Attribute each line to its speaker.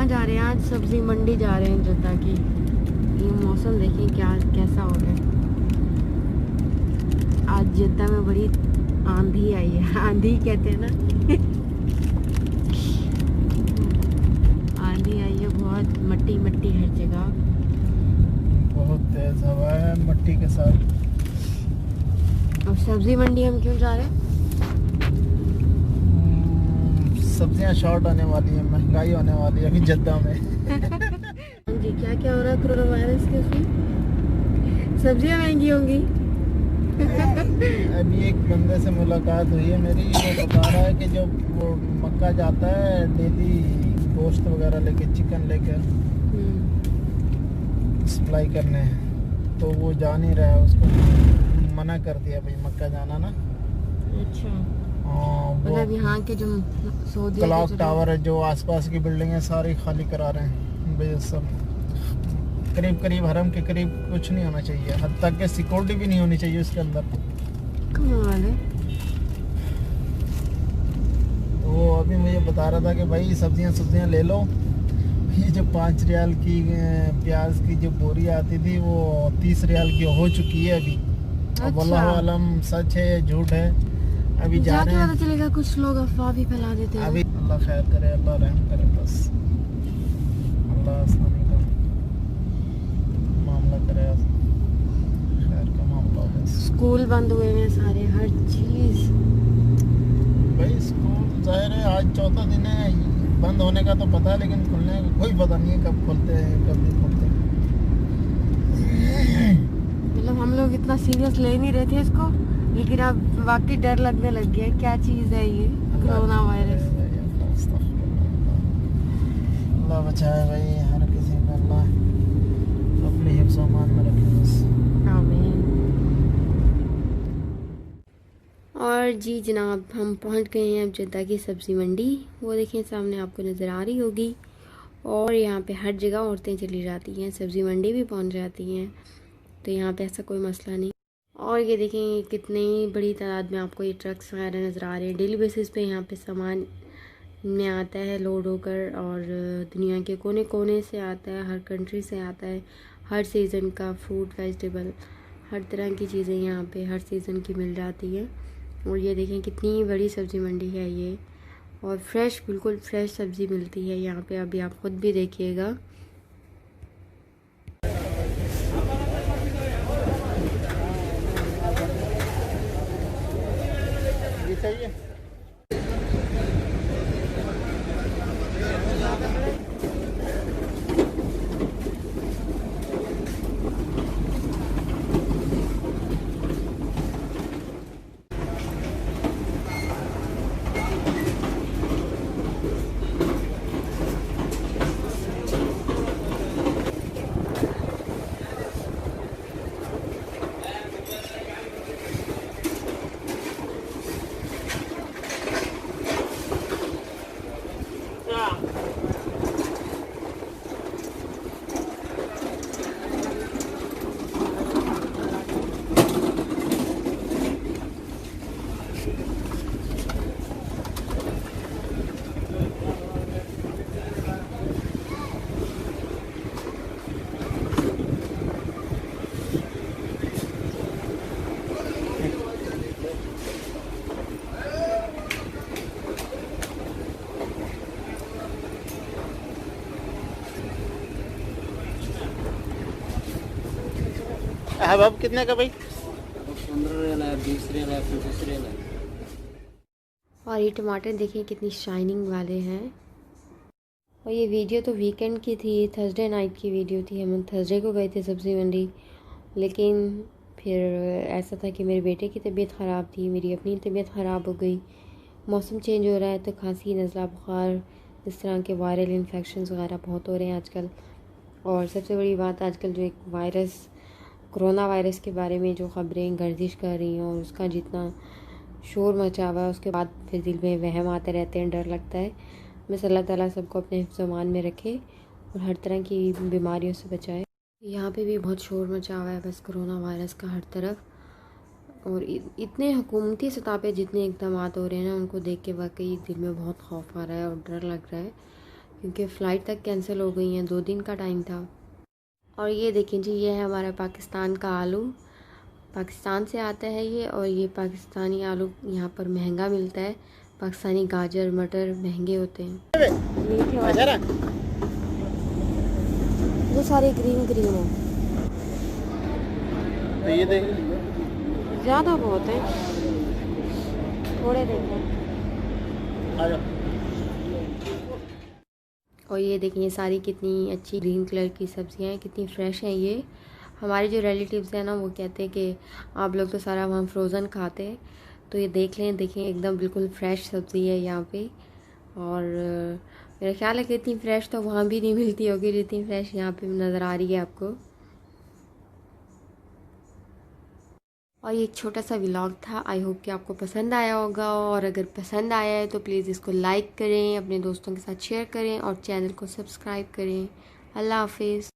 Speaker 1: कहाँ जा रहे हैं आज? सब्जी मंडी जा रहे हैं जद्दा की। ये मौसम देखिए क्या कैसा हो गया। आज जद्दा में बड़ी आंधी आई है। आंधी कहते हैं ना। आंधी आई है बहुत, मट्टी मट्टी हर जगह,
Speaker 2: बहुत तेज हवा है मट्टी के साथ।
Speaker 1: अब सब्जी मंडी हम क्यों जा रहे हैं?
Speaker 2: सब्जियां शॉर्ट होने वाली है, महंगाई होने वाली है अभी जद्दा में।
Speaker 1: हाँ जी, क्या क्या हो रहा है कोरोना वायरस के उसमें? सब्जियां महंगी होंगी।
Speaker 2: अभी एक बंदे से मुलाकात हुई है मेरी, वो बता रहा है कि जो वो मक्का जाता है डेली गोश्त वगैरह लेके, चिकन लेके सप्लाई करने, तो वो जा नहीं रहा है, उसको मना कर दिया भाई मक्का जाना ना।
Speaker 1: अच्छा,
Speaker 2: वो
Speaker 1: मतलब यहाँ के जो सऊदी
Speaker 2: क्लॉक टावर है, जो आसपास की बिल्डिंग है सारी खाली करा रहे हैं भाई। सब करीब करीब हरम के करीब कुछ नहीं होना चाहिए, हद तक के सिक्योरिटी भी नहीं होनी चाहिए उसके अंदर।
Speaker 1: कमाल है।
Speaker 2: वो अभी मुझे बता रहा था कि भाई सब्जियां ले लो। ये जो 5 रियाल की प्याज की जो बोरी आती थी वो 30 रियाल की हो चुकी है अभी। अब अल्लाह आलम सच है या झूठ है, अभी जा रहे हैं।
Speaker 1: पता चलेगा, कुछ लोग अफवाह भी फैला देते हैं।
Speaker 2: अभी अल्लाह खैर करे, अल्लाह रहम करे, बस अल्लाह आसानी का मामला करे, खैर का मामला हो। बस
Speaker 1: स्कूल बंद हुए हैं सारे, हर चीज।
Speaker 2: भाई स्कूल जाहिर है आज चौथा दिन है, बंद होने का तो पता है लेकिन खुलने का कोई पता नहीं है कब खुलते हैं कब नहीं खुलते।
Speaker 1: मतलब हम लोग इतना सीरियस ले नहीं रहे थे इसको, लेकिन अब वाकई डर लगने लग गया। क्या चीज़ है ये कोरोना वायरस?
Speaker 2: अल्लाह बचाए भाई हर किसी को, अल्लाह अपने हिफ्ज़ व अमान में रखे बस।
Speaker 1: आमीन। और जी जनाब, हम पहुंच गए हैं अब जद्दा की सब्ज़ी मंडी। वो देखें सामने आपको नज़र आ रही होगी। और यहाँ पे हर जगह औरतें चली जाती हैं, सब्ज़ी मंडी भी पहुंच जाती हैं, तो यहाँ पे ऐसा कोई मसला नहीं। और ये देखें कितनी बड़ी तादाद में आपको ये ट्रक्स वगैरह नज़र आ रहे हैं। डेली बेसिस पे यहाँ पे सामान में आता है लोड होकर, और दुनिया के कोने कोने से आता है, हर कंट्री से आता है। हर सीज़न का फ्रूट वेजिटेबल, हर तरह की चीज़ें यहाँ पे हर सीज़न की मिल जाती है। और ये देखें कितनी बड़ी सब्ज़ी मंडी है ये, और फ्रेश, बिल्कुल फ्रेश सब्ज़ी मिलती है यहाँ पे। अभी आप खुद भी देखिएगा।
Speaker 2: ये चाहिए अब कितने का भाई?
Speaker 3: 15 रियाल है, 20 रियाल है, 25 रियाल है।
Speaker 1: और ये टमाटर देखिए कितनी शाइनिंग वाले हैं। और ये वीडियो तो वीकेंड की थी, थर्सडे नाइट की वीडियो थी। हम थर्सडे को गए थे सब्ज़ी मंडी, लेकिन फिर ऐसा था कि मेरे बेटे की तबीयत ख़राब थी, मेरी अपनी तबीयत ख़राब हो गई। मौसम चेंज हो रहा है तो खांसी, नज़ला, बुखार, इस तरह के वायरल इन्फेक्शंस वगैरह बहुत हो रहे हैं आजकल। और सबसे बड़ी बात, आजकल जो एक वायरस, कोरोना वायरस के बारे में जो ख़बरें गर्दिश कर रही हैं और उसका जितना शोर मचा हुआ है, उसके बाद फिर दिल में वहम आते रहते हैं, डर लगता है। बस अल्लाह ताला सबको अपने हिफ्ज़-ओ-अमान में रखे और हर तरह की बीमारियों से बचाए। यहाँ पे भी बहुत शोर मचा हुआ है बस कोरोना वायरस का हर तरफ। और इतने हुकूमती सतह पे जितने इक़दाम हो रहे हैं ना, उनको देख के वाकई दिल में बहुत खौफ आ रहा है और डर लग रहा है क्योंकि फ़्लाइट तक कैंसिल हो गई हैं, 2 दिन का टाइम था। और ये देखें जी, ये है हमारा पाकिस्तान का आलू, पाकिस्तान से आता है ये। और ये पाकिस्तानी आलू यहाँ पर महंगा मिलता है, पाकिस्तानी गाजर मटर महंगे होते हैं। ये सारे ग्रीन ग्रीन हैं,
Speaker 2: तो ये देख,
Speaker 1: ज़्यादा बहुत है, थोड़े देखें।
Speaker 2: आ जाओ।
Speaker 1: और ये देखें, ये सारी कितनी अच्छी ग्रीन कलर की सब्जियां हैं, कितनी फ्रेश हैं ये। हमारे जो रिलेटिव्स हैं ना, वो कहते हैं कि आप लोग तो सारा वहाँ फ्रोज़न खाते हैं, तो ये देख लें, देखें एकदम बिल्कुल फ्रेश सब्ज़ी है यहाँ पे। और मेरा ख्याल है कि इतनी फ्रेश तो वहाँ भी नहीं मिलती होगी जितनी फ्रेश यहाँ पे नज़र आ रही है आपको। और ये एक छोटा सा व्लॉग था, आई होप कि आपको पसंद आया होगा। और अगर पसंद आया है तो प्लीज़ इसको लाइक करें, अपने दोस्तों के साथ शेयर करें और चैनल को सब्सक्राइब करें। अल्लाह हाफिज़।